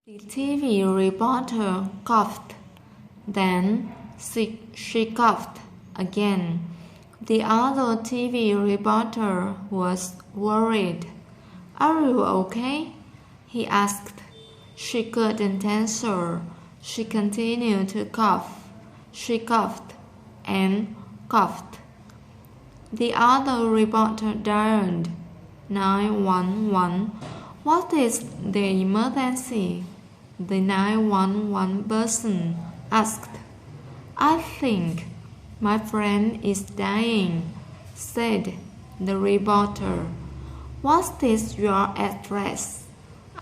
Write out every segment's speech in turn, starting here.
The TV reporter coughed. Then she coughed again. The other TV reporter was worried. "Are you okay?" he asked. She couldn't answer. She continued to cough. She coughed and coughed. The other reporter dialed 911. "What is the emergency?" the 911 person asked. "I think my friend is dying," said the reporter. "What is your address?"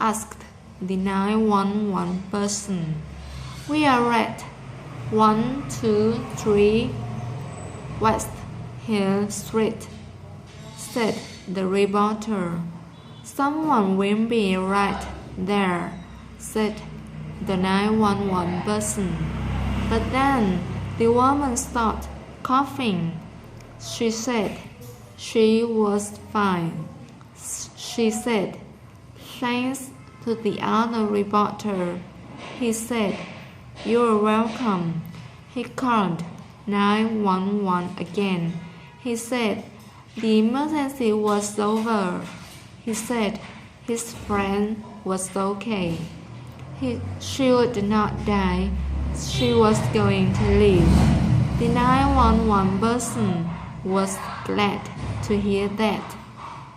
asked the 911 person. "We are at 123 West Hill Street," said the reporter. "Someone will be right there," said the 911 person. But then the woman stopped coughing. She said she was fine. She said thanks to the other reporter. He said, "You're welcome." He called 911 again. He said the emergency was over. He said his friend was okay. She would not die. She was going to live. The 911 person was glad to hear that.